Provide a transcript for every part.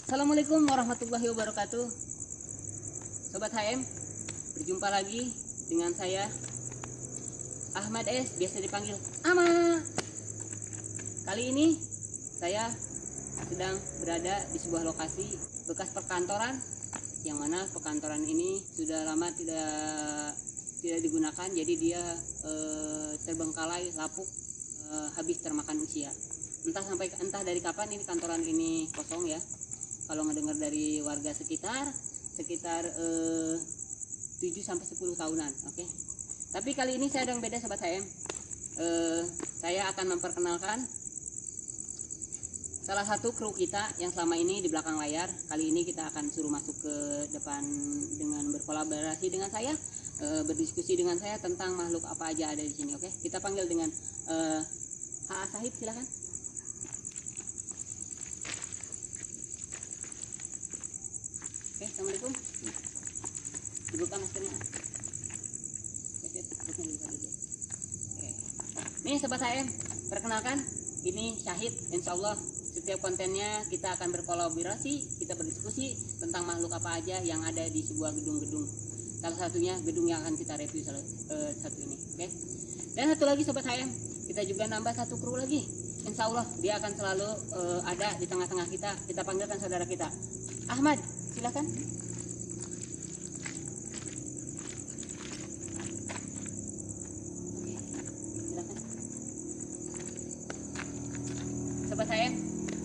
Assalamualaikum warahmatullahi wabarakatuh. Sobat HM, berjumpa lagi dengan saya Ahmad S, biasa dipanggil Ama. Kali ini saya sedang berada di sebuah lokasi bekas perkantoran, yang mana perkantoran ini sudah lama tidak digunakan, jadi dia terbengkalai, lapuk, habis termakan usia. Entah dari kapan ini kantoran ini kosong ya. Kalau ngedengar dari warga sekitar 7 sampai 10 tahunan, oke. Tapi kali ini saya ada yang beda, sobat HM. Saya akan memperkenalkan salah satu kru kita yang selama ini di belakang layar. Kali ini kita akan suruh masuk ke depan dengan berkolaborasi dengan saya, berdiskusi dengan saya tentang makhluk apa aja ada di sini, oke. Kita panggil dengan Ha Sahid, silakan. Oke, assalamualaikum. Dibuka maskernya. Oke, dibuka dulu. Oke. Nih sobat HM, perkenalkan, ini Syahid. Insya Allah setiap kontennya kita akan berkolaborasi, kita berdiskusi tentang makhluk apa aja yang ada di sebuah gedung-gedung. Salah satunya gedung yang akan kita review satu ini. Oke. Dan satu lagi sobat HM, kita juga nambah satu kru lagi. Insya Allah dia akan selalu ada di tengah-tengah kita. Kita panggilkan saudara kita, Ahmad. Silakan. Silakan. Sobat saya,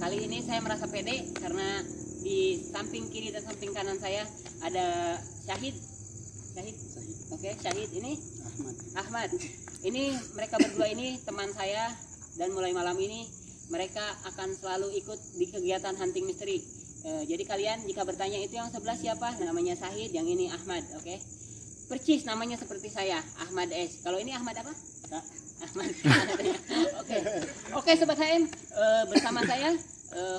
kali ini saya merasa pede karena di samping kiri dan samping kanan saya ada Syahid. Oke, Syahid ini Ahmad. Ini mereka berdua ini teman saya, dan mulai malam ini mereka akan selalu ikut di kegiatan hunting misteri. Jadi kalian jika bertanya itu yang sebelah siapa, namanya Syahid, yang ini Ahmad, oke. Percis namanya seperti saya, Ahmad S. Kalau ini Ahmad apa? Ahmad. Oke, sobat HM, bersama saya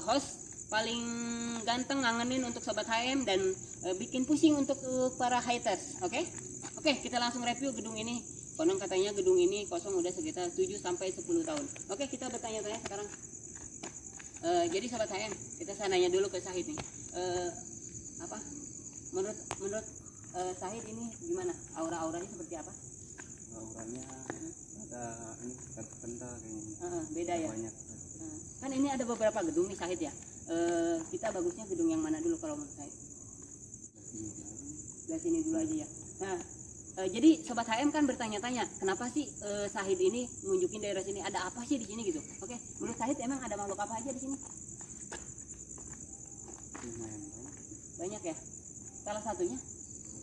host paling ganteng ngangenin untuk sobat HM dan bikin pusing untuk para haters, oke. Oke, kita langsung review gedung ini. Konon katanya gedung ini kosong udah sekitar 7 sampai 10 tahun. Oke, kita bertanya-tanya sekarang. Jadi sobat HM, kita nanya dulu ke Syahid nih. Menurut Syahid ini gimana? Auranya seperti apa? Auranya ada ini kental kayaknya. Beda ya. Banyak. Kan ini ada beberapa gedung nih Syahid ya. Kita bagusnya gedung yang mana dulu kalau menurut Syahid? Dari sini dulu aja ya. Nah, jadi sobat HM kan bertanya-tanya, kenapa sih Syahid ini nunjukin daerah sini, ada apa sih di sini gitu? Oke, menurut Syahid emang ada makhluk apa aja di sini? Lumayan Banyak ya. Salah satunya?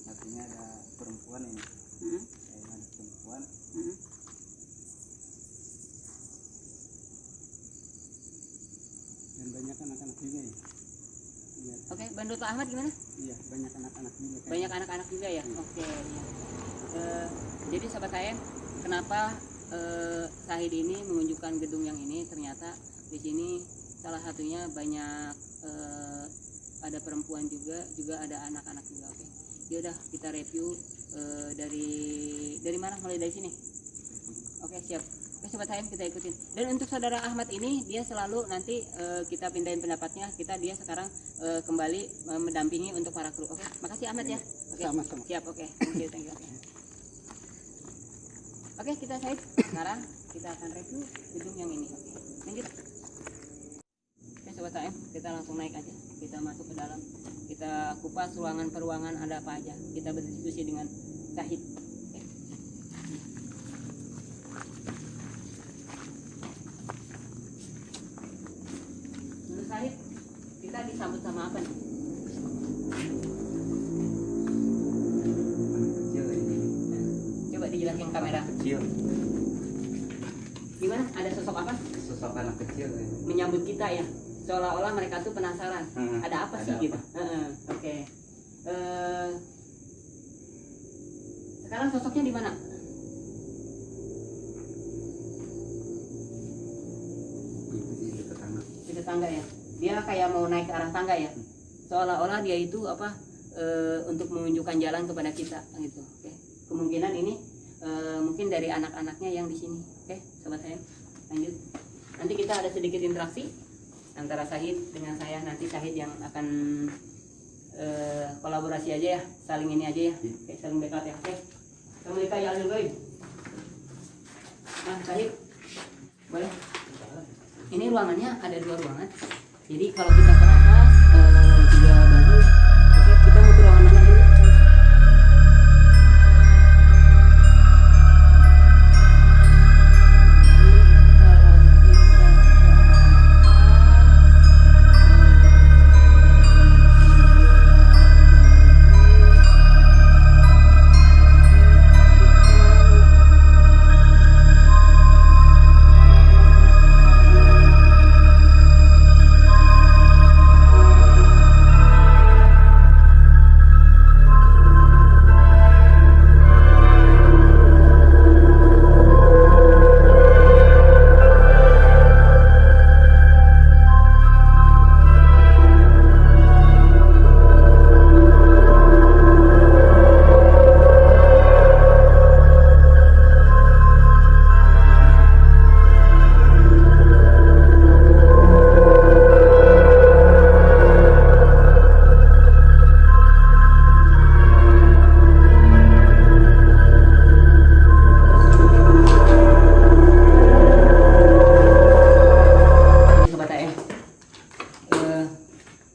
Satunya ada perempuan ini. Kayaknya ada perempuan. Dan banyak anak-anak juga ya. Iya. Oke, menurut Ahmad gimana? Iya, banyak anak-anak juga. Banyak anak-anak juga ya. Oke. Iya. Jadi sobat HM, kenapa Syahid ini menunjukkan gedung yang ini? Ternyata di sini salah satunya banyak ada perempuan juga ada anak-anak juga. Oke. Ya udah, kita review dari mana? Mulai dari sini. Oke, siap. Oke, sobat HM, kita ikutin. Dan untuk saudara Ahmad ini, dia selalu nanti kita pindahin pendapatnya. Dia sekarang kembali mendampingi untuk para kru. Oke, makasih Ahmad ya. Oke, Sama-sama. siap. Oke, thank you. Oke, kita Syahid. Sekarang kita akan review gedung yang ini. Oke, lanjut. Oke, sobat HM, kita langsung naik aja. Kita masuk ke dalam. Kita kupas ruangan per ruangan ada apa aja. Kita berdiskusi dengan Syahid. Oke. Menurut Syahid, kita disambut sama apa nih? Kecil ini. Coba dijelasin kamera. Kecil. Gimana? Ada sosok apa? Sosok anak kecil ini. Menyambut kita ya, seolah-olah mereka tuh penasaran ada apa sih ada gitu. Oke. Sekarang sosoknya di mana? Itu di dekat tangga. Di tetangga ya. Dia kayak mau naik ke arah tangga ya. Seolah-olah dia itu untuk menunjukkan jalan kepada kita gitu. Oke. Kemungkinan ini mungkin dari anak-anaknya yang di sini. Oke, sobat saya. Lanjut. Nanti kita ada sedikit interaksi. antara Syahid dengan saya. Nanti Syahid yang akan kolaborasi aja ya, saling ini aja ya, kayak saling backup ya. Oke, Assalamualaikum ya Alhamdulillah. Nah Syahid, boleh? Ini ruangannya ada 2 ruangan. Jadi kalau kita ke atas juga bagus. Oke, kita mau ke ruangan mana dulu?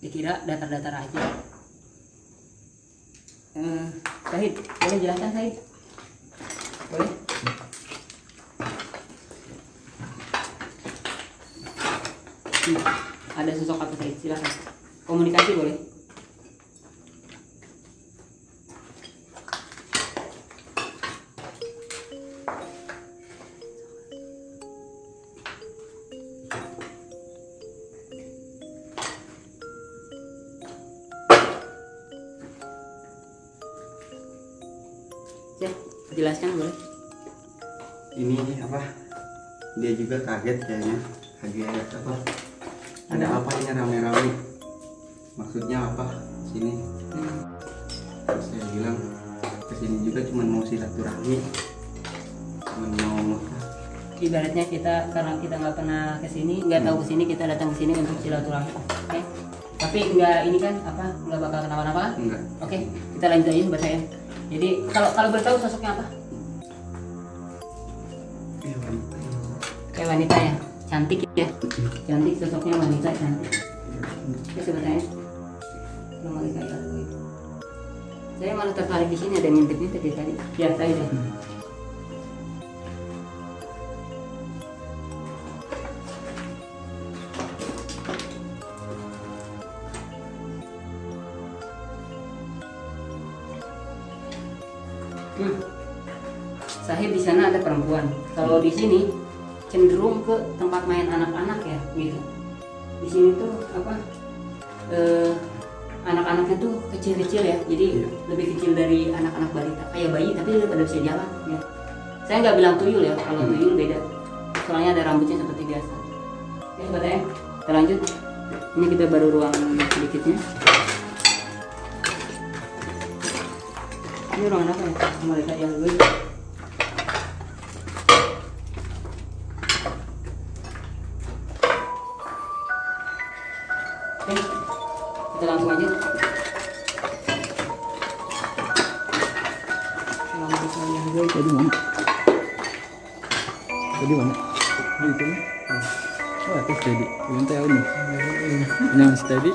Dikira datar-datar aja. Syahid, boleh jelaskan Syahid? Boleh? Ada sosok apa Syahid? Silakan. Komunikasi boleh? Jelaskan boleh. Ini apa? Dia juga kaget kayaknya. Kaget apa? Ada apa ini rame-rame? Maksudnya apa? Sini. Terus saya bilang kesini juga cuma mau silaturahmi. Cuma mau ibaratnya kita, karena kita nggak pernah kesini, nggak tahu kesini, kita datang kesini untuk silaturahmi. Oke. Tapi nggak ini kan apa? Nggak bakal kenapa-napa kan? Enggak. Oke, kita lanjut aja buat saya. Jadi kalau beritahu sosoknya apa? Kayak wanita ya, cantik ya, cantik sosoknya wanita cantik. Oke sebetulnya, saya malah tertarik di sini, ada ngintip-ngintip ya tadi. Ya tadi deh. Syahid di sana ada perempuan. Kalau di sini cenderung ke tempat main anak-anak ya, gitu. Di sini tuh apa? Anak-anaknya tuh kecil-kecil ya, jadi lebih kecil dari anak-anak balita, kayak bayi tapi udah pada bisa jalan. Ya. Saya nggak bilang tuyul ya, kalau tuyul beda. Soalnya ada rambutnya seperti biasa. Oke, sebetulnya kita lanjut. Ini kita baru ruang sedikitnya. Ini ruangan apa ya? Mereka yang gue. Oke, kita langsung aja. Tadi mana? Tadi mana? Di itu nih. Oh, atas tadi. Yang tahu nih. Yang tadi.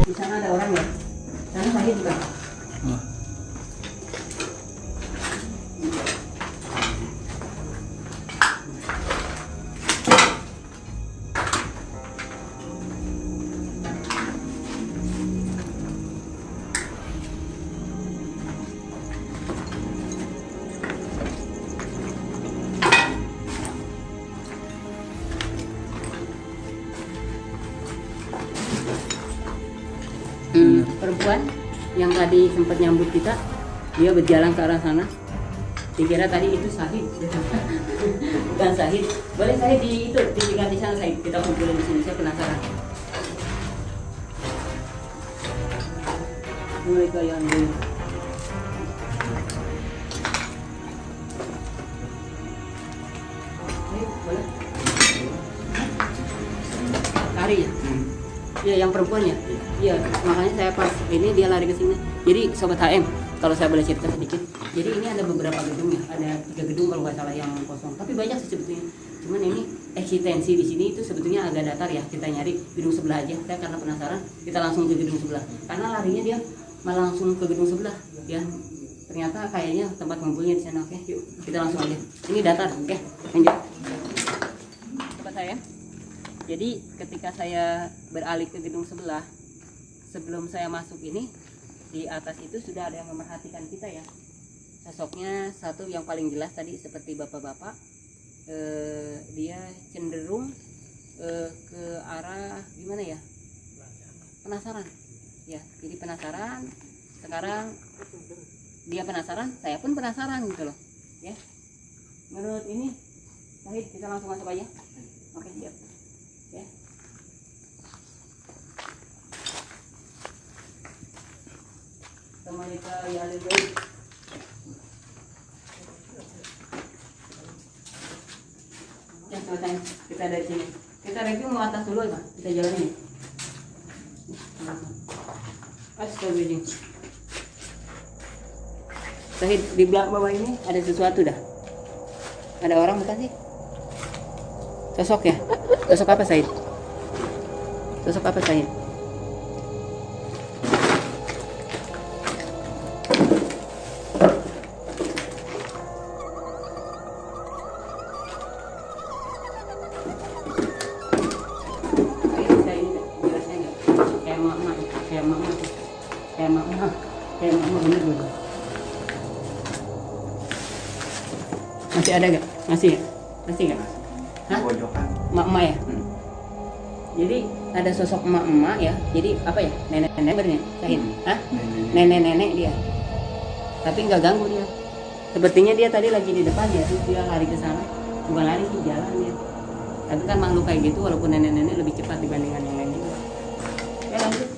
Di sana ada orang ya? Sana Syahid juga. Oh. Perempuan yang tadi sempat nyambut kita, dia berjalan ke arah sana. Dikira tadi itu Syahid, bukan Syahid. Boleh Syahid di itu di sana Syahid. Kita kumpulin di sini. Saya penasaran. Mulai kayak Iya, yang perempuannya. Iya, makanya saya pas ini dia lari ke sini. Jadi sobat HM, kalau saya boleh cerita sedikit. Jadi ini ada beberapa gedung ya, ada 3 gedung kalau nggak salah yang kosong. Tapi banyak sih sebetulnya. Cuman ini eksistensi di sini itu sebetulnya agak datar ya. Kita nyari gedung sebelah aja. Saya karena penasaran, kita langsung ke gedung sebelah. Karena larinya dia malah langsung ke gedung sebelah. Ya, ternyata kayaknya tempat ngumpulnya di sana. Oke, yuk kita langsung aja. Ini datar, oke, lanjut. Sobat HM. Jadi ketika saya beralih ke gedung sebelah, sebelum saya masuk ini, di atas itu sudah ada yang memerhatikan kita ya. Sosoknya satu yang paling jelas tadi seperti bapak-bapak, dia cenderung ke arah gimana ya? Penasaran. Ya, jadi penasaran. Sekarang dia penasaran, saya pun penasaran gitu loh. Ya. Menurut ini, Syahid, kita langsung masuk aja. Oke, siap. Ya. Temanita ya alil baik. Ya, selesai. Kita dari sini. Kita review mau atas dulu ya, kita jalanin. Astagfirullahaladzim. Syahid, di belakang bawah ini ada sesuatu dah. Ada orang bukan sih? Sosok ya? Sosok apa Syahid? Sosok apa Syahid? Masih ada gak? Masih ya? Masih gak? Hah? Emak-emak ya? Jadi ada sosok emak-emak ya. Jadi apa ya? Nenek-nenek bernya? Hah? Nenek-nenek dia. Tapi nggak ganggu dia. Sepertinya dia tadi lagi di depan ya, terus dia lari ke sana. Bukan lari sih, jalan dia. Tapi kan makhluk kayak gitu walaupun nenek-nenek lebih cepat dibandingkan yang lain juga. Ya lanjut.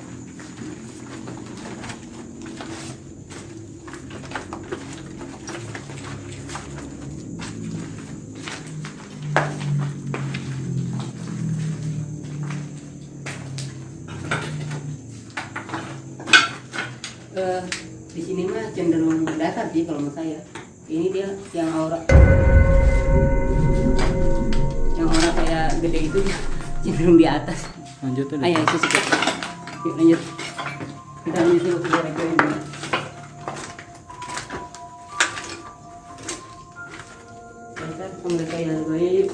Di sini mah cenderung datar sih kalau menurut saya. Ini dia yang aura kayak gede itu cenderung di atas. Lanjut tuh. Ayo itu sedikit. Yuk lanjut. Kita lanjut dulu ke rekor ini. Kita mereka yang baik.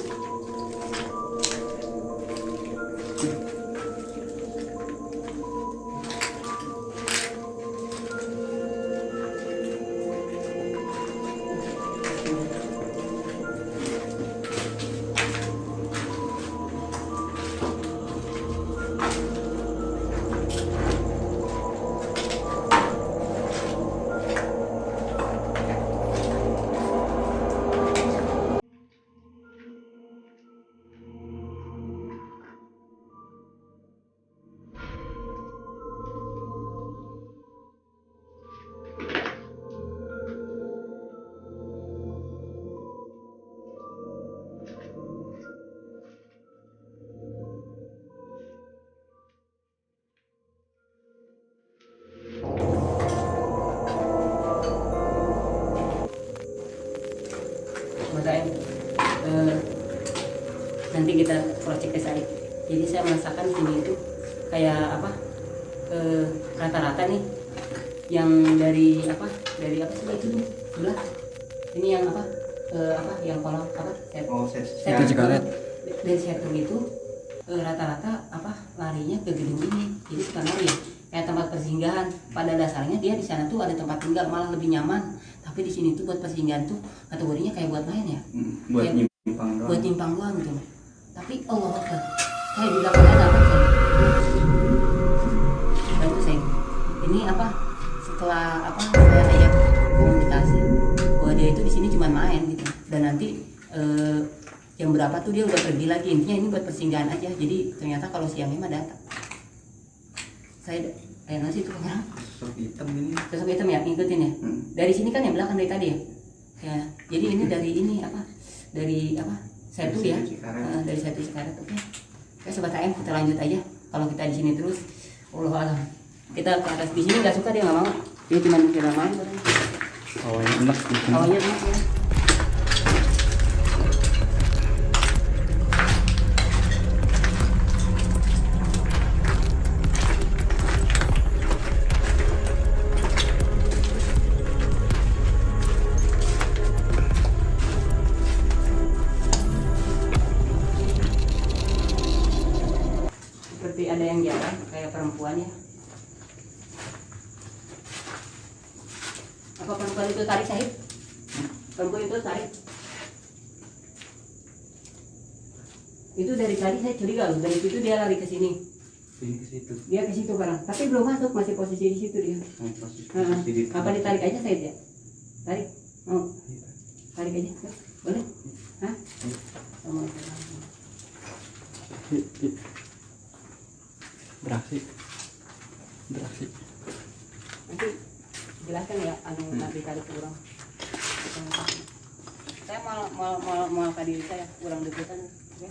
Nanti kita project ke saya. Jadi saya merasakan di sini itu kayak apa, rata-rata nih yang dari apa sih itu sebelah ini yang apa yang kolom apa Itu cigaret. dari setting itu rata-rata apa larinya ke gedung ini. Jadi sekarang ya kayak tempat persinggahan. Pada dasarnya dia di sana tuh ada tempat tinggal malah lebih nyaman. Tapi di sini tuh buat persinggahan tuh kategorinya kayak buat main ya. Buat nyimpang doang gitu. Tapi Allah Akbar, saya di belakangnya ada apa sih? Bantu saya. Ini apa? Setelah apa saya ajak komunikasi, bahwa dia itu di sini cuma main gitu. Dan nanti jam berapa tuh dia udah pergi lagi. Intinya ini buat persinggahan aja. Jadi ternyata kalau siangnya mah datang. Saya kayak nasi itu kan? Sosok hitam ini. Sosok hitam ya, ngikutin ya. Dari sini kan ya belakang dari tadi ya. Ya, jadi ini dari ini apa? Dari apa? Satu ya, dari satu sekarat. Oke, sobat AM kita lanjut aja. kalau kita di sini terus, Allah alam. Kita ke atas di sini nggak suka, dia nggak mau. Dia cuma kira main. Hawanya enak gitu. Hawanya enak ya. Seperti ada yang jalan kayak perempuan ya. Apa perempuan itu tarik, Syahid? Perempuan itu tarik. Itu dari tadi saya curiga loh, dari situ dia lari ke sini. Ini ke situ. Dia ke situ barang, tapi belum masuk, masih posisi di situ dia. Posisi di Apa ditarik aja Syahid ya? Tarik. Mau? Tarik aja. Yuk. Boleh? Hah? Sama. Beraksi. Nanti jelaskan ya, nanti tarik ke orang. Saya mau ke diri saya, kurang deketan. Ya.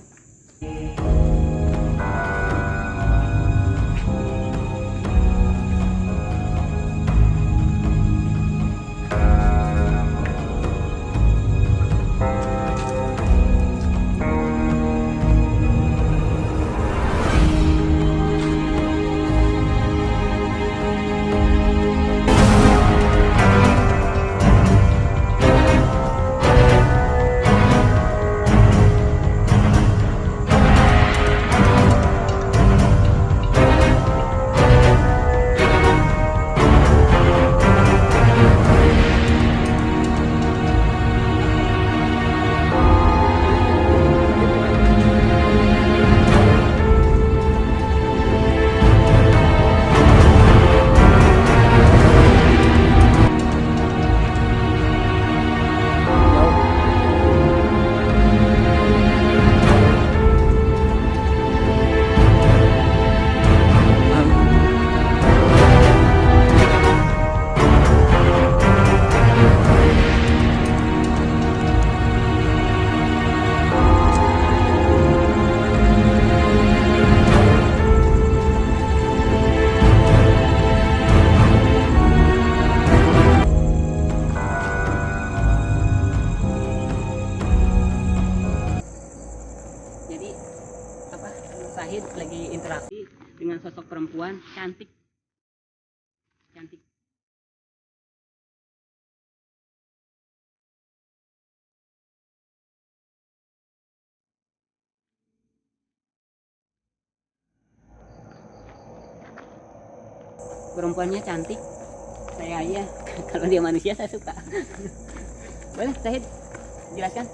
Jadi apa? Syahid lagi interaksi dengan sosok perempuan cantik. Perempuannya cantik. Saya aja kalau dia manusia saya suka. Boleh Syahid jelaskan?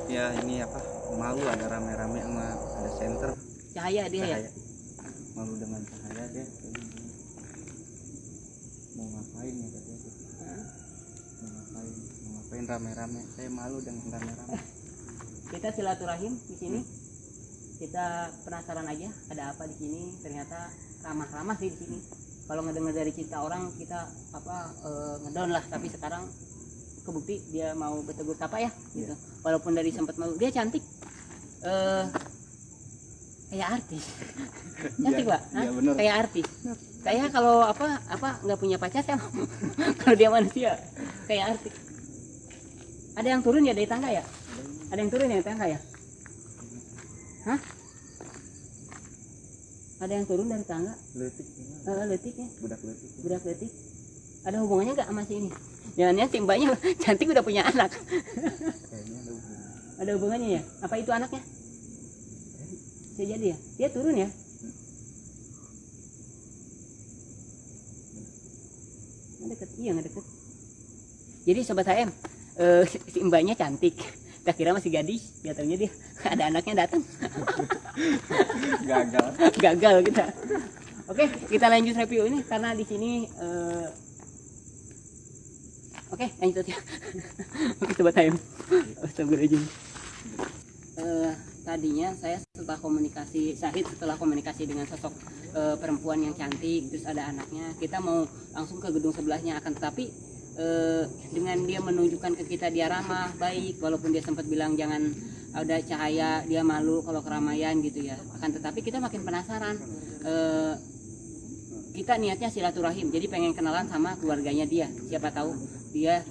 Ya ini apa? Malu ada rame-rame sama ada center. Cahaya dia ya. Malu dengan cahaya dia. Mau ngapain ya katanya? Mau ngapain rame-rame? Saya malu dengan rame-rame. Kita silaturahim di sini. Kita penasaran aja ada apa di sini. Ternyata ramah-ramah sih di sini. Kalau ngedengar dari cerita orang kita ngedown lah, tapi sekarang kebukti dia mau bertegur sapa ya gitu. Walaupun dari sempat malu, dia cantik. Kayak artis. Cantik, Pak. Iya, bener. Kayak artis. Saya kalau nggak punya pacar saya mau. Kalau dia manusia kayak artis. Ada yang turun ya dari tangga ya? Ada yang turun ya dari tangga ya? Hah? Ada yang turun dari tangga? Letik. Letik ya? Budak letik. Budak letik. Ada hubungannya nggak sama si ini? Jangan-jangan si mbaknya cantik udah punya anak. Kayaknya ada hubungan. Ada hubungannya ya? Apa itu anaknya? Bisa jadi ya? Dia turun ya? Nggak deket? Iya nggak deket. Jadi sobat HM, si mbaknya cantik. Kita kira masih gadis, katanya dia ada anaknya datang. Gagal kita. Oke, kita lanjut review ini karena di sini oke, lanjut ya. Oke, sobat HM. Astagfirullahaladzim. Tadinya saya setelah komunikasi dengan sosok perempuan yang cantik, terus ada anaknya, kita mau langsung ke gedung sebelahnya, akan tetapi dengan dia menunjukkan ke kita dia ramah, baik, walaupun dia sempat bilang jangan ada cahaya, dia malu kalau keramaian gitu ya. Akan tetapi kita makin penasaran. Kita niatnya silaturahim, jadi pengen kenalan sama keluarganya dia. Siapa tahu dia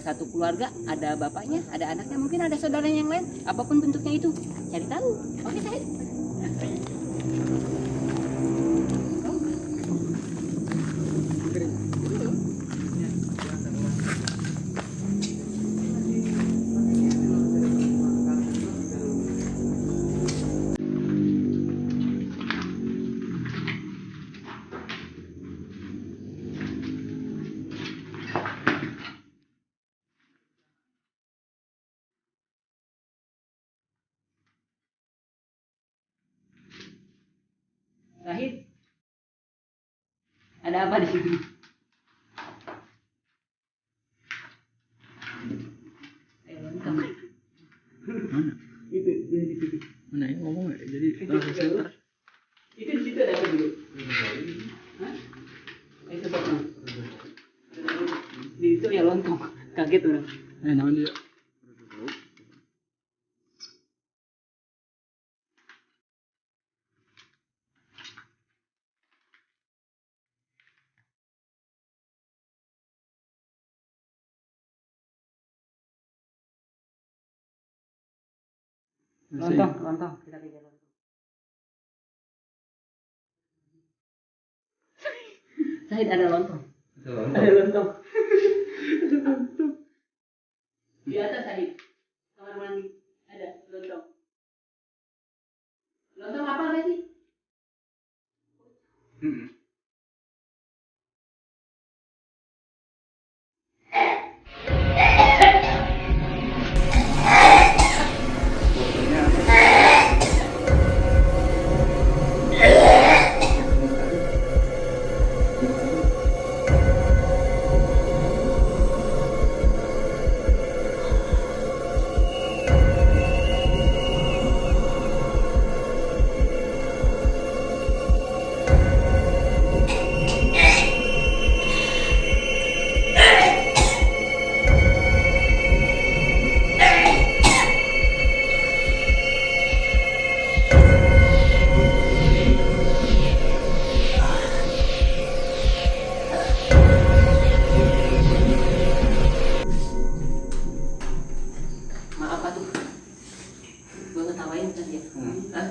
satu keluarga, ada bapaknya, ada anaknya, mungkin ada saudaranya yang lain, apapun bentuknya itu, cari tahu. Oke, Said. Rahid, ada apa di sini? Ayo, lengkap. Mana? Itu di situ. Mana ya ngomong ya? Jadi Itu di situ ada apa dulu? Hah? Ayo coba tuh. Di situ ya lontong. Kaget orang. naon dia? Lontong. Kita kejar lontong. Said ada lontong. Ada lontong. Di atas Said. Kamar mandi ada lontong. Lontong apa sih? Maaf atuh. Gua ngetawain tadi ya. Hah?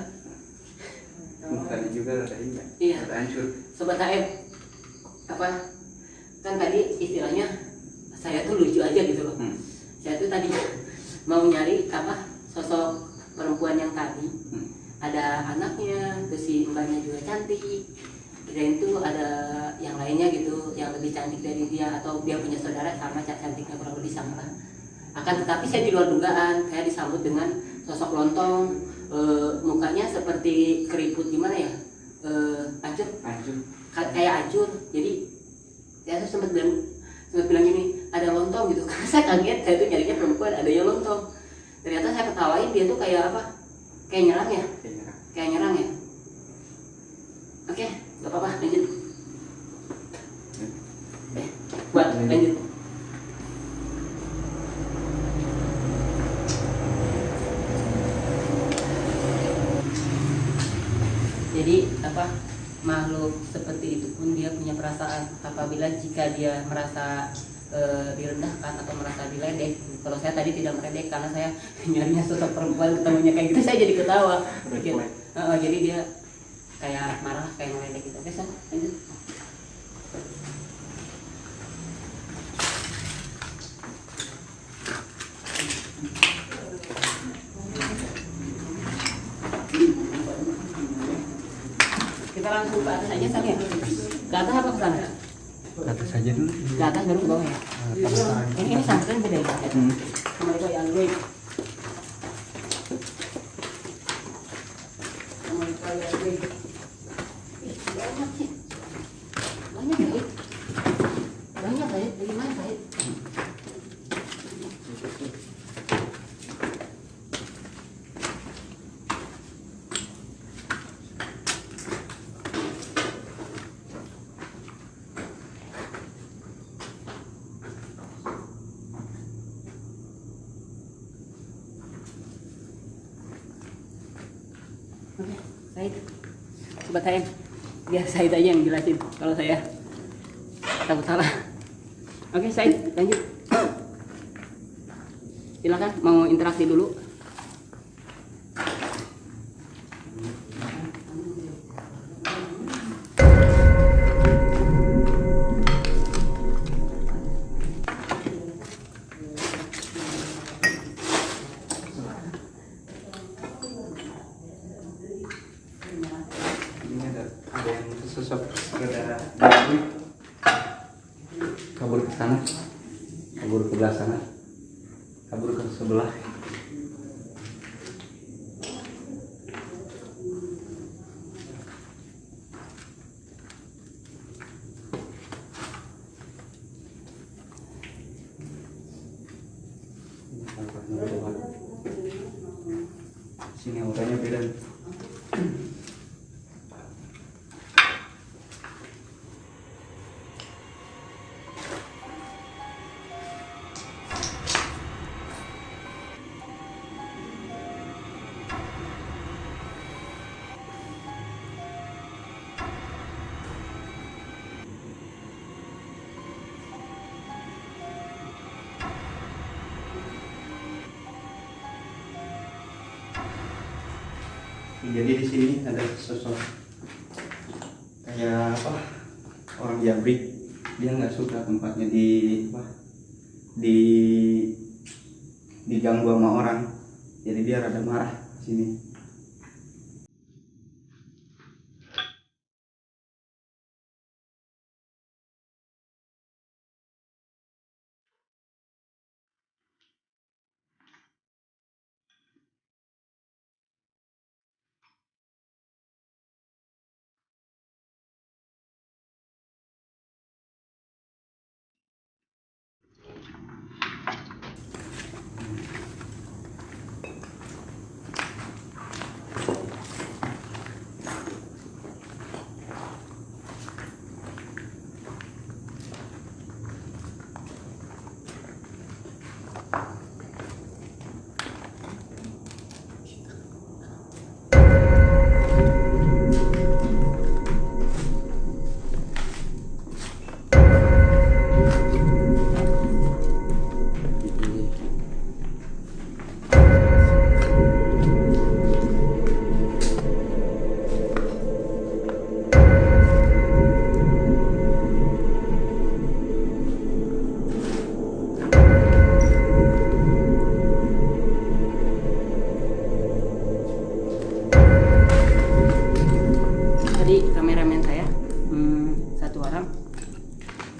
Tadi juga ada ini. Iya. Ada hancur. Sobat HM, apa kan tadi istilahnya saya tuh lucu aja gitu loh. Saya tuh tadi mau nyari apa sosok perempuan yang tadi, ada anaknya, terus si mbaknya juga cantik, kirain tuh ada yang lainnya gitu yang lebih cantik dari dia, atau dia punya saudara sama cantiknya kurang lebih sama lah. Akan tetapi saya di luar dugaan, saya disambut dengan sosok lontong, mukanya seperti keriput gimana ya, hancur kayak hancur. Jadi saya tuh sempat bilang gini, ada lontong gitu. Karena saya kaget, saya tuh nyarinya perempuan, ada yang lontong. Ternyata saya ketawain, dia tuh kayak apa, kayak nyerang ya, kayak nyerang ya. Oke, gak apa-apa, lanjut. Buat lanjut. Jadi apa, makhluk seperti itu pun dia punya perasaan. Apabila jika dia merasa direndahkan atau merasa diledek. Kalau saya tadi tidak meledek karena saya nyarinya sosok perempuan, ketemunya kayak gitu saya jadi ketawa. Jadi dia kayak marah, kayak meledek gitu. Oke, saya lanjut. Kita langsung ke atas aja Sam ya. Ke atas apa ke sana? Ke atas saja dulu. Ke atas baru ke bawah ya. Ini pesantren beda ya. Assalamualaikum ya Android. Assalamualaikum ya Android. Banyak sih. Banyak ya. Banyak ya. Dari mana ya? Said, Sobat HM, biar Said aja yang jelasin kalau saya takut salah. Oke, Said, lanjut. Silakan, mau interaksi dulu. Ini ada yang sosok ada kabur ke sana, kabur ke belah sana, kabur ke sebelah. Sini auranya beda. Jadi di sini ada sosok kayak apa, orang jabrik. Dia nggak suka tempatnya di diganggu sama orang, jadi dia rada marah di sini.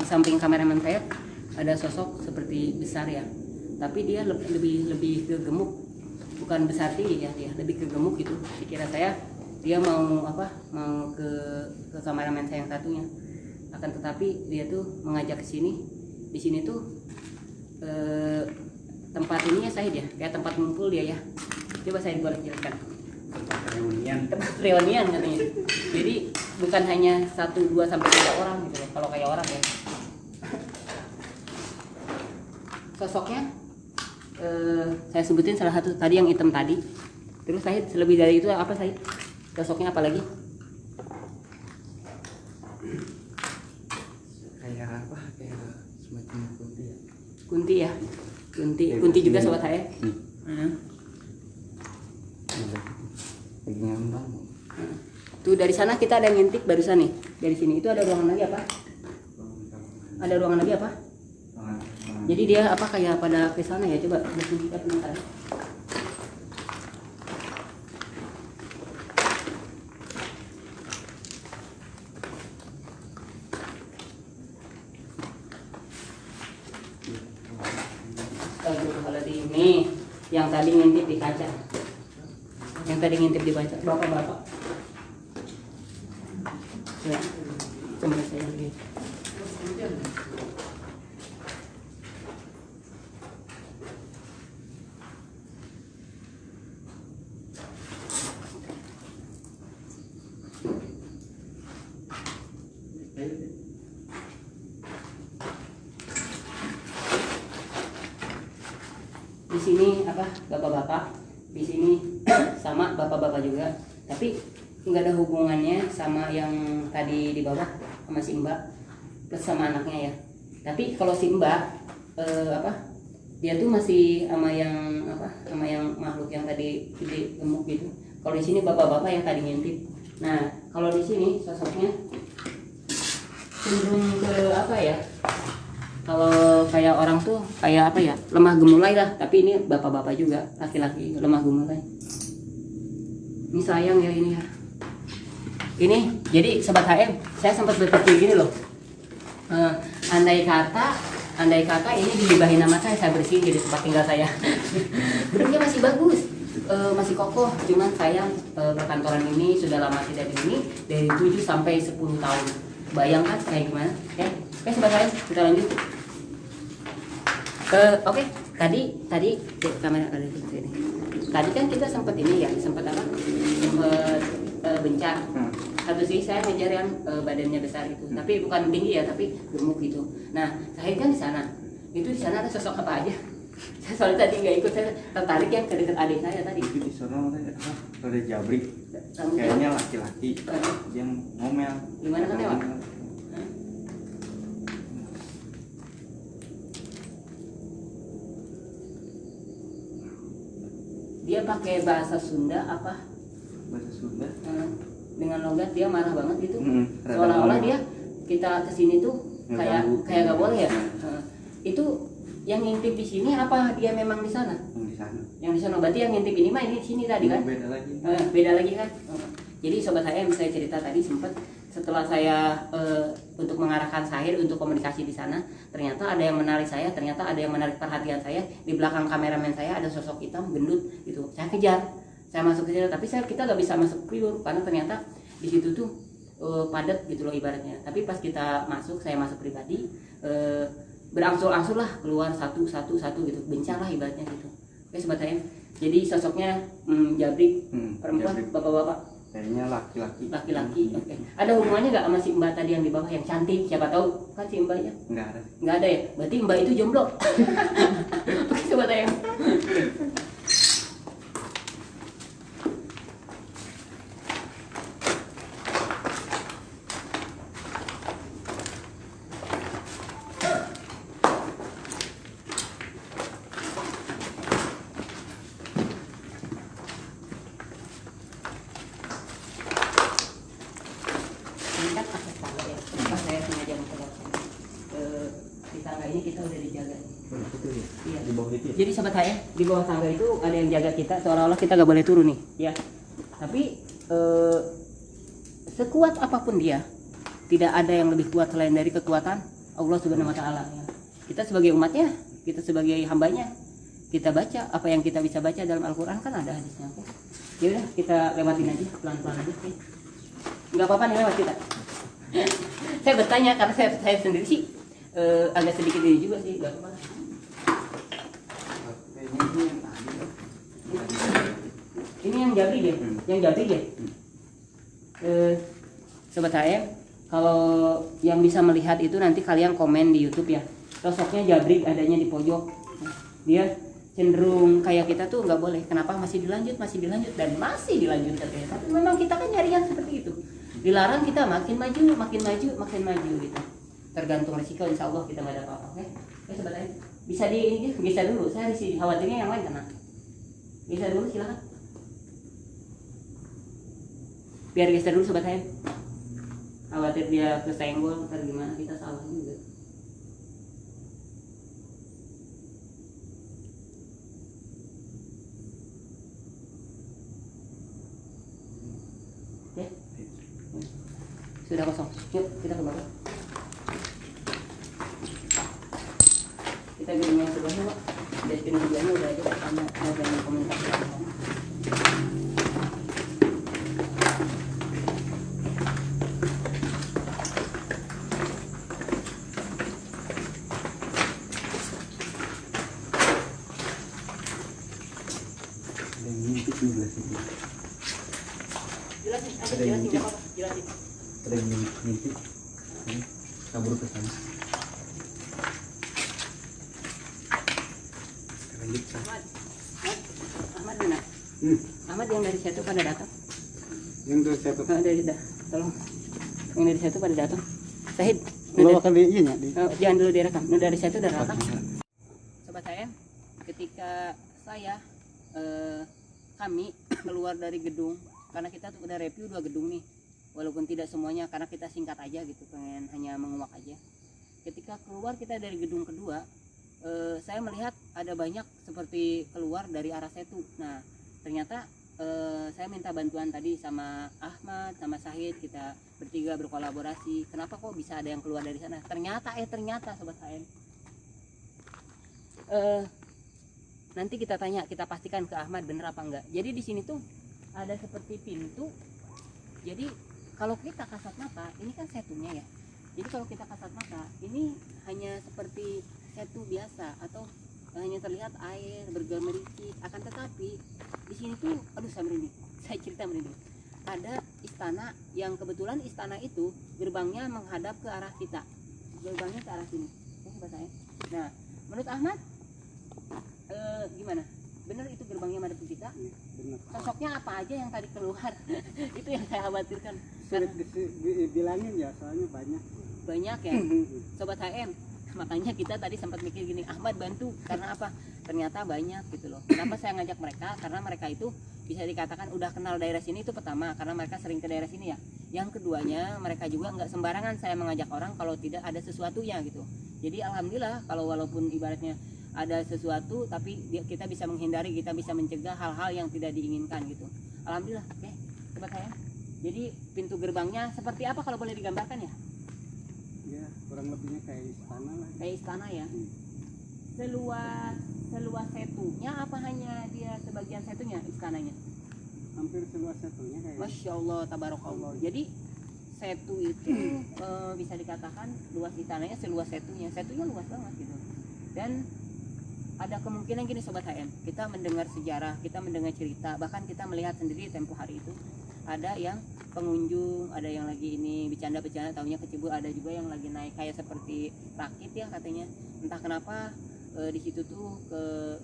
Samping kameramen saya ada sosok seperti besar ya, tapi dia lebih ke gemuk, bukan besar tinggi ya, dia lebih ke gemuk gitu. Dikira saya dia mau ke kameramen saya yang satunya, akan tetapi dia tuh mengajak ke sini. Di sini tuh tempat ininya saya dia kayak tempat ngumpul dia ya. Coba saya boleh jelaskan. Tempat reunian katanya. Jadi bukan hanya 1, 2 sampai 3 orang gitu loh, kalau kayak orang ya. Sosoknya saya sebutin salah satu tadi yang hitam tadi. Terus saya lebih dari itu apa saya? Sosoknya apa lagi? Kayak apa? Kayak semacam kunti ya. Kunti ya. Kunti juga sobat saya. Lagi ngambang. Tuh dari sana kita ada yang ngintip barusan nih. Dari sini itu ada ruangan lagi apa? Ada ruangan lagi apa? Jadi dia kayak pada ke sana ya, coba kita penonton. Kalau di ini yang tadi ngintip di kaca. Yang tadi ngintip di kaca, bapak-bapak. Ya, coba saya lihat. Di sini bapak-bapak, di sini sama bapak-bapak juga, tapi nggak ada hubungannya sama yang tadi di bawah sama si Mbak plus sama anaknya ya. Tapi kalau si Mbak dia tuh masih sama yang makhluk yang tadi gede gemuk gitu. Kalau di sini bapak-bapak yang tadi ngintip. Nah kalau di sini sosoknya cenderung ke kalau kayak orang tuh kayak lemah gemulai lah. Tapi ini bapak-bapak juga, laki-laki lemah gemulai. Ini sayang ya ini ya. Ini jadi sobat HM, saya sempat berpikir gini loh. Andai kata ini digibahin nama saya bersihin jadi tempat tinggal saya. Bentuknya masih bagus, masih kokoh. Cuman sayang perkantoran ini sudah lama tidak ini dari 7 sampai 10 tahun. Bayangkan kayak gimana? Ya, oke sobat HM, kita lanjut. Oke, tadi kamera ada di sini. Tadi kan kita sempat bencar. Satu sih saya ngejar yang badannya besar itu, tapi bukan tinggi ya, tapi gemuk gitu. Nah, saya kan di sana ada sosok apa aja? Saya soalnya tadi nggak ikut, saya tertarik yang ke dekat adik saya tadi. Itu di sana ada jabrik, kayaknya laki-laki yang ngomel. Gimana kan ya, Pak? Dia pakai bahasa Sunda apa? Bahasa Sunda. Dengan logat dia marah banget gitu. Seolah-olah dia kita kesini tuh kayak nggak boleh ya. Itu yang ngintip di sini apa dia memang di sana? Yang di sana. Berarti yang ngintip ini mah ini di sini tadi kan? Beda lagi kan? Jadi sobat saya cerita tadi sempat setelah saya untuk mengarahkan Sahir untuk komunikasi di sana, ternyata ada yang menarik saya, ternyata ada yang menarik perhatian saya. Di belakang kameramen saya ada sosok hitam gendut gitu. Saya kejar. Saya masuk ke situ, tapi kita nggak bisa masuk pure karena ternyata di situ tuh padat gitu loh ibaratnya. Tapi pas kita masuk, saya masuk pribadi, berangsur-angsur lah keluar satu gitu, bencar lah ibaratnya gitu. Oke sobat saya, jadi sosoknya jabrik, perempuan, bapak-bapak. Kayaknya laki-laki. Oke. Ada hubungannya nggak sama si Mbak tadi yang di bawah yang cantik? Siapa tahu kan si Mbaknya? Nggak ada ya. Berarti Mbak itu jomblo. Oke sobat saya. Ini kita udah dijaga. Iya. Di bawah itu ya? Jadi sobat saya, di bawah tangga itu ada yang jaga kita, seolah-olah kita nggak boleh turun nih, ya. Tapi sekuat apapun dia, tidak ada yang lebih kuat selain dari kekuatan Allah Subhanahu Wa Taala. Ya. Kita sebagai umatnya, kita sebagai hambanya, kita baca apa yang kita bisa baca dalam Al-Quran kan ada hadisnya. Oke. Ya udah kita lewatin aja pelan-pelan aja. Oke. Nggak apa-apa nih lewat kita. Saya bertanya karena saya sendiri sih. Agak sedikit ini juga sih, gak apa-apa. Ini yang jabri dia, sobat HM, kalau yang bisa melihat itu nanti kalian komen di YouTube ya. Sosoknya jabrik adanya di pojok. Dia cenderung kayak kita tuh nggak boleh. Kenapa masih dilanjut dan masih dilanjut katanya. Tapi memang kita kan nyari yang seperti itu. Dilarang kita makin maju gitu. Tergantung resiko, insya Allah kita nggak ada apa-apa. Oke sebenarnya bisa bisa dulu. Saya sih khawatirnya yang lain kena. Bisa dulu silakan. Biar geser dulu sobat saya. Khawatir dia kesenggol atau gimana, kita salah juga. Oke. Sudah kosong. Yuk kita ke bawah. Kita gini yang sebelahnya Pak, destinasi sebelahnya udah aja sama ada komunikasi. Ada yang ngintip juga sih. Jelasin. Ada yang ngintip, kabur ke sana. Ahmad mana? Ahmad yang dari situ pada datang. Yang dari satu. Dari dah, tolong. Yang dari satu pada datang. Sahid. Kalau kali iya di. Jangan dulu direkam. Nah, dari satu udah rekam. Sobat HM, ketika saya kami keluar dari gedung, karena kita tuh udah review 2 gedung nih, walaupun tidak semuanya karena kita singkat aja gitu, pengen hanya menguak aja. Ketika keluar kita dari gedung kedua, saya melihat ada banyak seperti keluar dari arah Setu. Nah ternyata saya minta bantuan tadi sama Ahmad sama Sahid, kita bertiga berkolaborasi, kenapa kok bisa ada yang keluar dari sana. Ternyata sobat HM, nanti kita tanya, kita pastikan ke Ahmad bener apa enggak. Jadi di sini tuh ada seperti pintu. Jadi kalau kita kasat mata, ini kan setunya ya. Jadi kalau kita kasat mata, ini hanya seperti setu biasa atau hanya terlihat air bergemericik. Akan tetapi di sini tuh, aduh saya merinding. Saya cerita merinding. Ada istana yang kebetulan istana itu gerbangnya menghadap ke arah kita. Gerbangnya ke arah sini. Sobat saya. Nah, menurut Ahmad gimana? Benar itu gerbangnya menghadap ke kita? Iya, benar. Sosoknya apa aja yang tadi keluar? Itu yang saya khawatirkan. Sulit dibilangin ya, soalnya banyak ya. Sobat HM, makanya kita tadi sempat mikir gini, Ahmad bantu, karena apa? Ternyata banyak gitu loh. Kenapa saya ngajak mereka? Karena mereka itu bisa dikatakan udah kenal daerah sini, itu pertama, karena mereka sering ke daerah sini ya. Yang keduanya, mereka juga nggak sembarangan saya mengajak orang kalau tidak ada sesuatunya gitu. Jadi alhamdulillah, kalau walaupun ibaratnya ada sesuatu, tapi kita bisa menghindari, kita bisa mencegah hal-hal yang tidak diinginkan gitu. Alhamdulillah. Oke, sobat saya. Jadi pintu gerbangnya seperti apa kalau boleh digambarkan ya? Ya, kurang lebihnya kayak istana lah. Kayak istana ya. Seluas setunya apa hanya dia sebagian setunya istananya? Hampir seluas setunya kayak. Masya Allah, tabarakallah. Jadi setu itu bisa dikatakan luas istananya seluas setunya. Setunya luas banget gitu. Dan ada kemungkinan gini sobat HM, kita mendengar sejarah, kita mendengar cerita, bahkan kita melihat sendiri tempo hari itu ada yang pengunjung, ada yang lagi ini bercanda-bercanda, taunya kecebur, ada juga yang lagi naik kayak seperti rakit ya katanya. Entah kenapa di situ tuh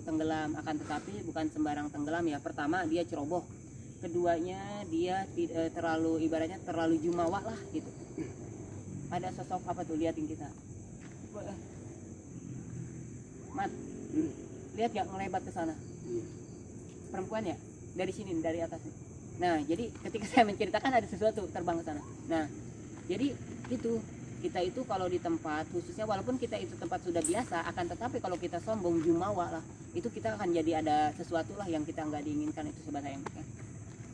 tenggelam, akan tetapi bukan sembarang tenggelam ya. Pertama dia ceroboh, keduanya dia terlalu ibaratnya terlalu jumawa lah gitu. Ada sosok apa tuh, liatin kita. Mat, lihat gak ngelebat ke sana? Perempuan ya, dari sini, dari atas nih. Nah jadi ketika saya menceritakan ada sesuatu terbang ke sana. Nah jadi itu, kita itu kalau di tempat khususnya, walaupun kita itu tempat sudah biasa, akan tetapi kalau kita sombong jumawa lah, itu kita akan jadi ada sesuatu lah yang kita nggak diinginkan itu sobat saya.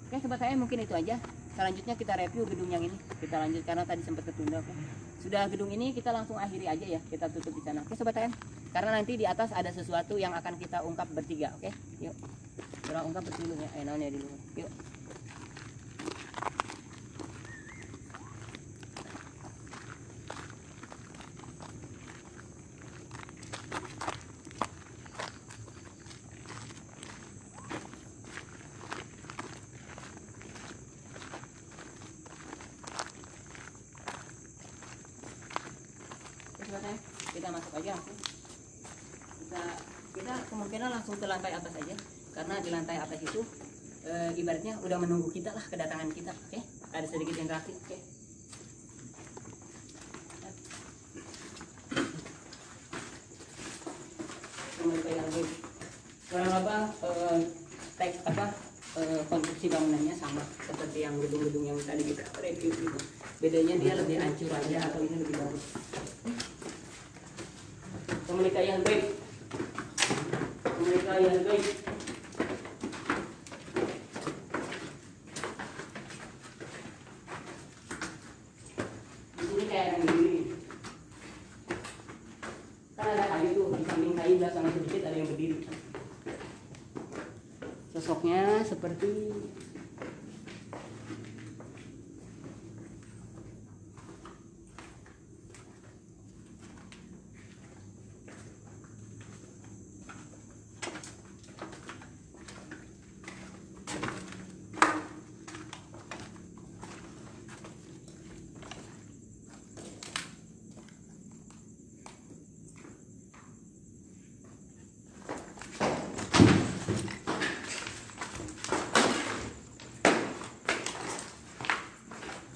Oke sobat saya, mungkin itu aja. Selanjutnya kita review gedung yang ini, kita lanjut karena tadi sempat ketunda. Sudah gedung ini kita langsung akhiri aja ya, kita tutup di sana. Oke sobat saya, karena nanti di atas ada sesuatu yang akan kita ungkap bertiga. Oke, yuk kita ungkap dulu ya, enaknya dulu. Yuk. Kita masuk aja langsung. Kita kemungkinan langsung ke lantai atas aja, karena di lantai atas itu ibaratnya udah menunggu kita lah, kedatangan kita. Oke, ada sedikit interaksi. Oke. Kurang apa teks apa konstruksi bangunannya sama seperti yang gedung-gedung yang tadi kita review gitu. Bedanya dia lebih hancur aja atau ini lebih bagus. Komunikasi yang baik. Komunikasi yang baik. Di sini kayak yang begini. Kan ada kayu tuh, di samping kayu belakang sedikit ada yang berdiri. Sosoknya seperti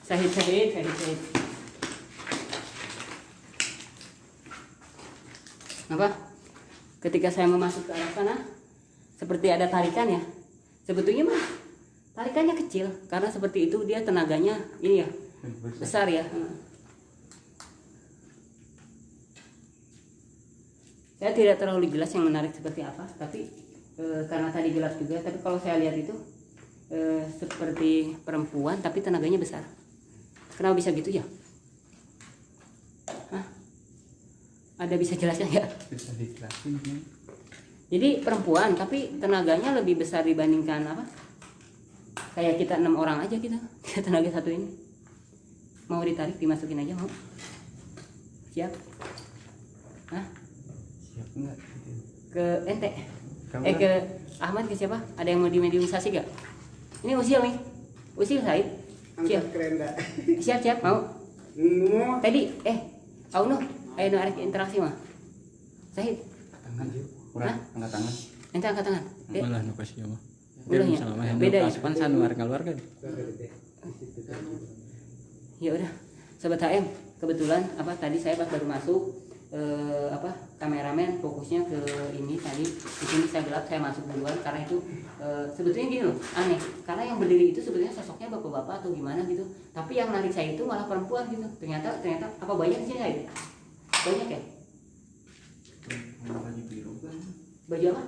Sahid. Apa? Ketika saya mau masuk ke arah sana, seperti ada tarikan ya. Sebetulnya mah tarikannya kecil, karena seperti itu dia tenaganya ini ya besar ya. Saya tidak terlalu jelas yang menarik seperti apa, tapi karena tadi gelap juga. Tapi kalau saya lihat itu seperti perempuan, tapi tenaganya besar. Kenapa bisa gitu ya? Hah? Ada bisa jelasnya nggak? Bisa dijelasin ya. Jadi perempuan, tapi tenaganya lebih besar dibandingkan apa? Kayak kita 6 orang aja gitu. Tenaga satu ini. Mau ditarik, dimasukin aja mau? Siap? Hah? Siap enggak? Ke ente? Kamu Ke Ahmad, ke siapa? Ada yang mau dimediumisasi gak? Ini usil nih. Usil Said. Siap. Siap mau. Tadi Auno, ayo nu arek interaksi mah. Said. Tangan yuk. Urang angkat tangan. Ente angkat tangan. Malah nu kasih mah. Ulahnya. Beda ya. Kapan san luar keluar kan? Ya udah. Sobat HM, kebetulan tadi saya pas baru masuk kameramen fokusnya ke ini tadi. Di sini saya gelap, saya masuk duluan karena itu sebetulnya gini loh, aneh. Karena yang berdiri itu sebetulnya sosoknya bapak-bapak atau gimana gitu. Tapi yang narik saya itu malah perempuan gitu. Ternyata apa banyak di sini Said? Banyak ya? Baju biru kan? Baju apa?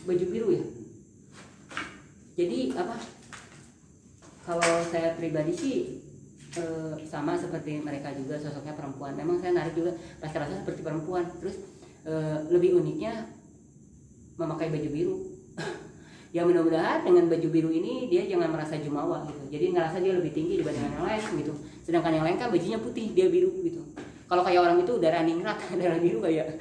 Baju biru ya. Jadi kalau saya pribadi sih sama seperti mereka juga, sosoknya perempuan. Memang saya narik juga rasa-rasa seperti perempuan. Terus lebih uniknya memakai baju biru. Ya mudah-mudahan dengan baju biru ini dia jangan merasa jumawa gitu. Jadi ngerasa dia lebih tinggi dibandingkan yang lain gitu. Sedangkan yang lain kan bajunya putih, dia biru gitu. Kalau kayak orang itu darah ningrat, darah biru kayak.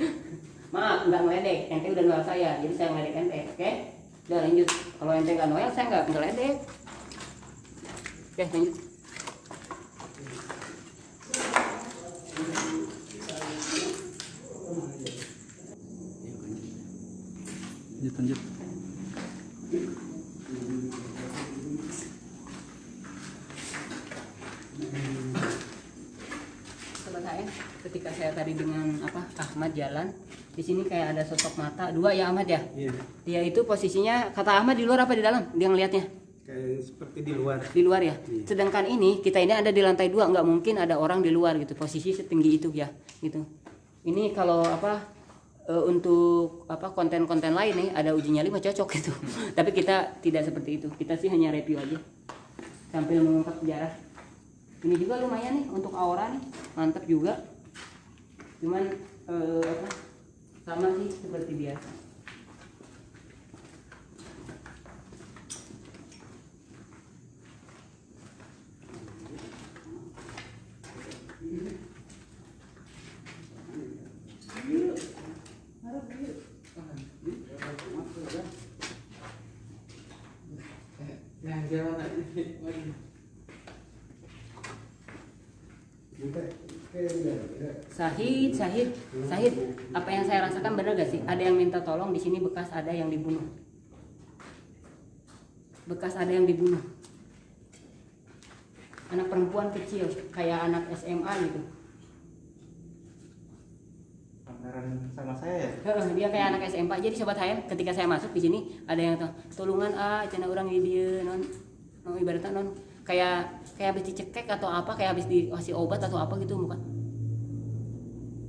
Maaf, nggak ngeledek. Ente udah nolak saya, jadi saya ngeledek ente. Oke? Udah lanjut. Kalau ente nggak nolak, saya nggak ngeledek. Oke, lanjut. Lanjut. Sobat HM, ketika saya tadi dengan Ahmad jalan, di sini kayak ada sosok mata dua ya Ahmad ya. Iya. Dia itu posisinya kata Ahmad di luar apa di dalam? Dia ngelihatnya Kayak seperti di luar. di luar ya. Iya. Sedangkan kita ini ada di lantai 2, nggak mungkin ada orang di luar gitu. Posisi setinggi itu ya, gitu. Ini kalau untuk konten-konten lain nih ada uji nyali mah cocok gitu. Tapi kita tidak seperti itu. Kita sih hanya review aja sambil mengungkap sejarah. Ini juga lumayan nih untuk aura nih, mantap juga. Cuman sama sih seperti biasa. Sahid, apa yang saya rasakan benar gak sih? Ada yang minta tolong di sini, bekas ada yang dibunuh. Anak perempuan kecil, kayak anak SMA gitu. Pameran sama saya ya? Dia kayak anak SMA. Jadi sobat HM, ketika saya masuk di sini ada yang tolongan cenah orang di dia non ibaratnya non kayak habis dicekek atau apa, kayak habis dikasih obat atau apa gitu muka.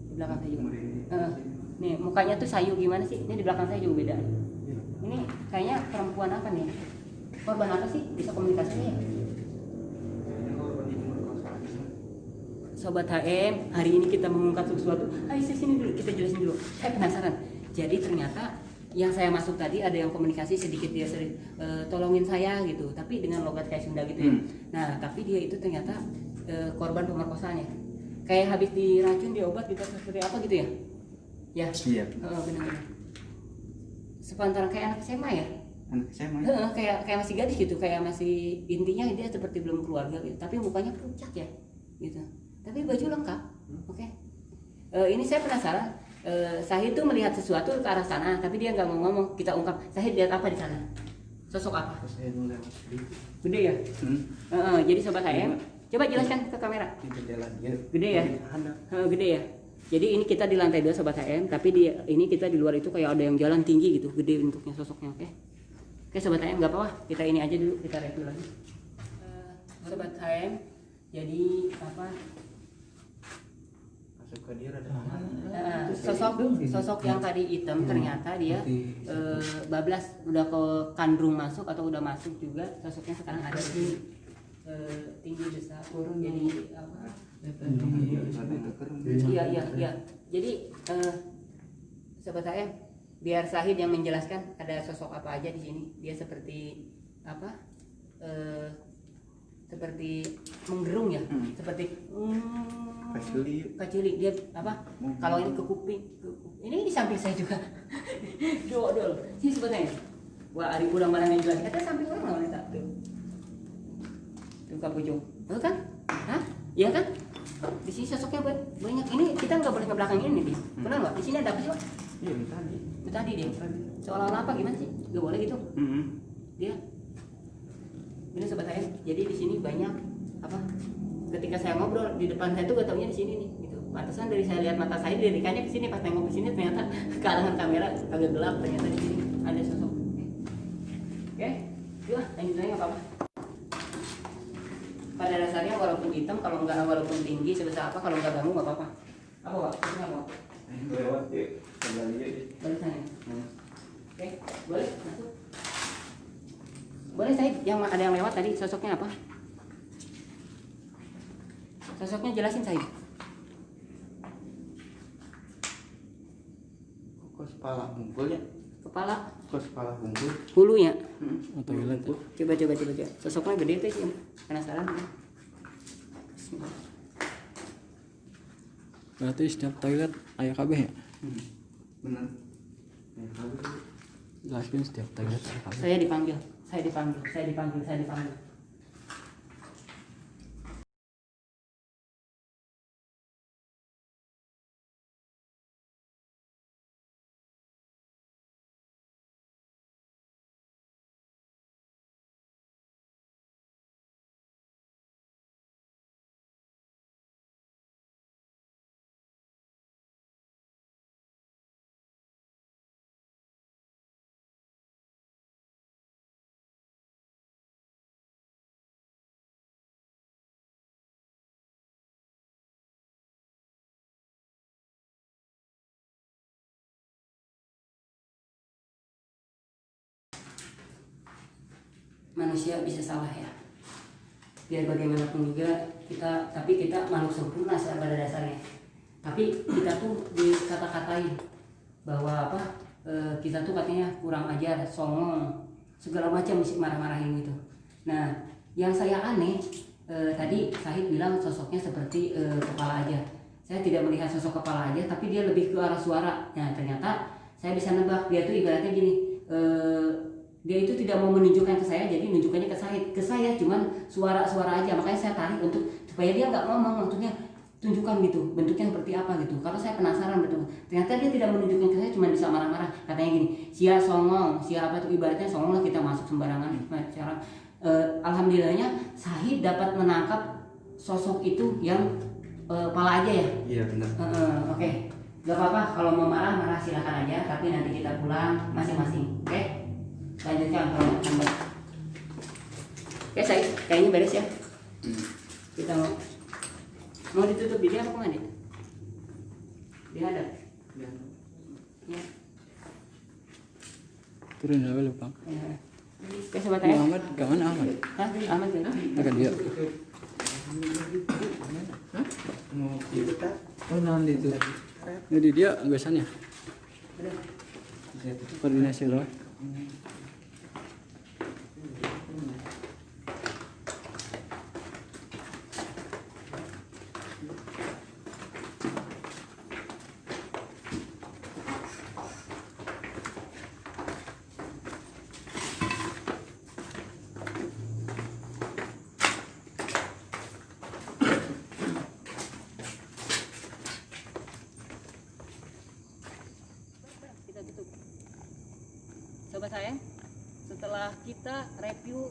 Di belakang saya juga. Nih mukanya tuh sayu gimana sih? Ini di belakang saya juga beda. Ini kayaknya perempuan apa nih? Korban apa sih? Bisa komunikasinya ya? Sobat HM, hari ini kita mengungkap sesuatu. Ayo sini dulu, kita jelasin dulu. Saya penasaran. Jadi ternyata yang saya masuk tadi ada yang komunikasi sedikit, dia sering tolongin saya gitu, tapi dengan logat kayak Sunda gitu ya. Nah, tapi dia itu ternyata korban pemerkosaan ya. Kayak habis diracun, diobat gitu seperti apa gitu ya? Ya. Iya. Benar. Sepantaran kayak anak SMA ya. Anak SMA. Kayak masih gadis gitu, kayak masih intinya dia seperti belum keluarga gitu, tapi mukanya pucat ya, gitu. Tapi baju lengkap, oke. Ini saya penasaran. Sahid tuh melihat sesuatu ke arah sana, tapi dia nggak mau ngomong. Kita ungkap. Sahid lihat apa di sana? Sosok apa? Saya lewat Gede ya. Jadi sobat HM, Coba jelaskan ke kamera. Pintu jalan ya. Gede ya? Ada. Gede ya. Jadi ini kita di lantai 2 Sobat HM, tapi ini kita di luar itu kayak ada yang jalan tinggi gitu, gede bentuknya sosoknya, oke? Oke Sobat HM, nggak apa-apa, kita ini aja dulu, kita review lagi. Sobat HM, jadi apa? Masuk ke dia ada. Sosok yang tadi hitam ternyata dia bablas, udah ke kandung masuk atau udah masuk juga, sosoknya sekarang ada di tinggi besar, jadi apa? Iya. Jadi Sobat HM, biar Sahid yang menjelaskan ada sosok apa aja di sini. Dia seperti apa? Seperti menggerung ya, seperti kacili. Dia apa? Kalau ini ke kuping, ini di samping saya juga. Dol. Sini Sobat HM. Wah, Ari udah mana yang jelas? Kata samping orang nggak wanita tuh. Tuh kapujung. Tuh kan? Hah? Iya kan? Di sini sosoknya banyak. Ini kita nggak boleh ke belakang ini nih. Benar nggak? Di sini ada apa sih Pak? Iya tadi. Itu tadi dia. Seolah-olah apa gimana sih? Nggak boleh gitu. Dia. Ini Sobat HM. Jadi di sini banyak apa? Ketika saya ngobrol di depan saya tuh gak taunya di sini nih. Gitu. Pantesan dari saya lihat mata saya dirikannya ke sini, pas nengok ke sini ternyata kealangan kamera agak gelap, ternyata di sini ada sosok. Oke. Yuk lanjut lagi nggak apa-apa. Pada dasarnya walaupun hitam, kalau nggak walaupun tinggi sebesar apa, kalau nggak ganggu nggak apa-apa. Apa Pak? Ini apa? Lewat ya. Kembali ya. Balik sana. Oke, boleh masuk. Boleh saya yang ada yang lewat tadi sosoknya apa? Sosoknya jelasin saya. Kok kepala bungkul ya? Kepala, Kok kepala bungkul? hulunya. Toilet ya. Coba. Sosoknya gede tuh sih. Penasaran. Berarti setiap toilet aya kabeh ya? Benar. Jelaskan setiap toilet aya kabeh. Saya dipanggil. Manusia bisa salah ya. Biar bagaimanapun juga kita makhluk sempurna pada dasarnya. Tapi kita tuh dikata-katain bahwa apa? Kita tuh katanya kurang ajar, songong, segala macam mesti marah-marahin gitu. Nah, yang saya aneh tadi Sahid bilang sosoknya seperti kepala aja. Saya tidak melihat sosok kepala aja, tapi dia lebih ke arah suara. Nah, ternyata saya bisa nebak dia tuh ibaratnya gini. Dia itu tidak mau menunjukkan ke saya, jadi menunjukkannya ke saya cuman suara-suara aja. Makanya saya tarik untuk supaya dia nggak ngomong, maksudnya tunjukkan gitu bentuknya seperti apa gitu. Kalau saya penasaran betul, ternyata dia tidak menunjukkan ke saya, cuma bisa marah-marah. Katanya gini, sia songong, siapa tuh ibaratnya songong lah, kita masuk sembarangan. Cara alhamdulillahnya Sahid dapat menangkap sosok itu yang pala aja ya. Iya benar. Oke. Gak apa-apa, kalau mau marah silakan aja, tapi nanti kita pulang masing-masing. Oke? Lanjutkan kalau lambat. Oke, saya kayaknya beres ya. Kita mau ditutup di dia apa kemana? Dihadap. Ya. Turun dulu Bang. Ya. Oke, sobat saya. Ahmad, ke mana Ahmad? Hah? Ahmad ya? Dekat dia. Mau itu kan? Oh, nanti itu. Jadi dia biasanya koordinasi loh. Sobat sayang, setelah kita review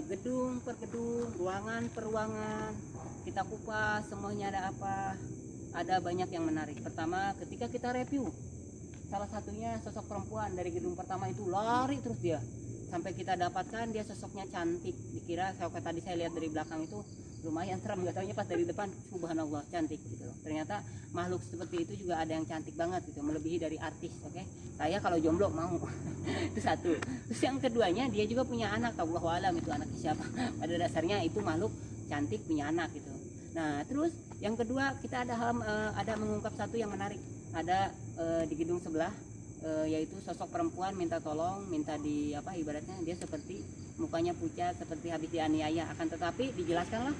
gedung per gedung, ruangan per ruangan, kita kupas semuanya ada apa. Ada banyak yang menarik. Pertama, ketika kita review, salah satunya sosok perempuan dari gedung pertama itu lari terus dia sampai kita dapatkan dia sosoknya cantik. Dikira tadi saya lihat dari belakang itu lumayan serem, nggak taunya pas dari depan subhanallah cantik gitu loh. Ternyata makhluk seperti itu juga ada yang cantik banget gitu, melebihi dari artis. Oke, saya kalau jomblo mau. Itu satu. Terus yang keduanya dia juga punya anak, Allahu alam itu anaknya siapa. Pada dasarnya itu makhluk cantik punya anak gitu. Nah terus yang kedua kita ada mengungkap satu yang menarik. Ada di gedung sebelah yaitu sosok perempuan minta tolong, minta di ibaratnya dia seperti mukanya pucat seperti habis dianiaya, akan tetapi dijelaskanlah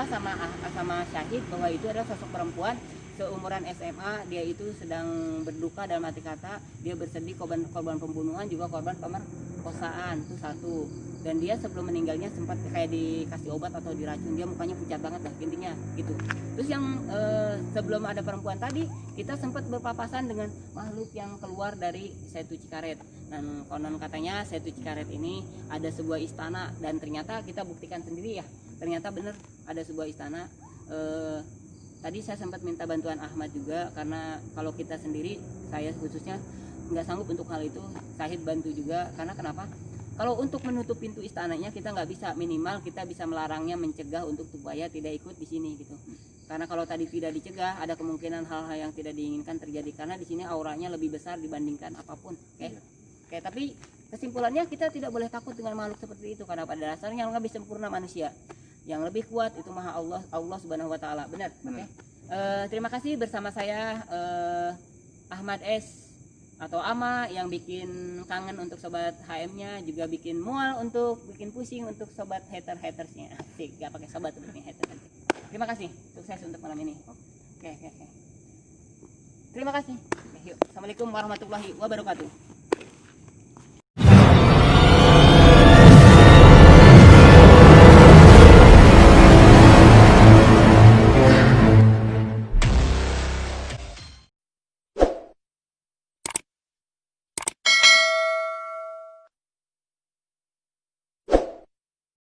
sama Syahid bahwa itu adalah sosok perempuan seumuran SMA. Dia itu sedang berduka dalam arti kata dia bersedih korban pembunuhan juga korban pemerkosaan, itu satu. Dan dia sebelum meninggalnya sempat kayak dikasih obat atau diracun, dia mukanya pucat banget lah intinya gitu. Terus yang sebelum ada perempuan tadi kita sempat berpapasan dengan makhluk yang keluar dari Setu Cikaret. Dan konon katanya Setu Cikaret ini ada sebuah istana, dan ternyata kita buktikan sendiri ya, ternyata benar ada sebuah istana. Tadi saya sempat minta bantuan Ahmad juga, karena kalau kita sendiri, saya khususnya nggak sanggup untuk hal itu. Syahid bantu juga, karena kenapa? Kalau untuk menutup pintu istananya kita nggak bisa, minimal kita bisa melarangnya, mencegah untuk supaya tidak ikut di sini gitu. Karena kalau tadi tidak dicegah, ada kemungkinan hal-hal yang tidak diinginkan terjadi, karena di sini auranya lebih besar dibandingkan apapun. Oke, tapi kesimpulannya kita tidak boleh takut dengan makhluk seperti itu, karena pada dasarnya yang lebih sempurna manusia, yang lebih kuat itu maha Allah Subhanahu wa taala. Benar. Oke. Terima kasih bersama saya Ahmad S atau Ama yang bikin kangen untuk sobat HM-nya, juga bikin mual untuk bikin pusing untuk sobat hatersnya. Asik, gak pakai sobat tuh bikin hater. Terima kasih, sukses untuk malam ini. Oke. Terima kasih. Yuk. Assalamualaikum warahmatullahi wabarakatuh.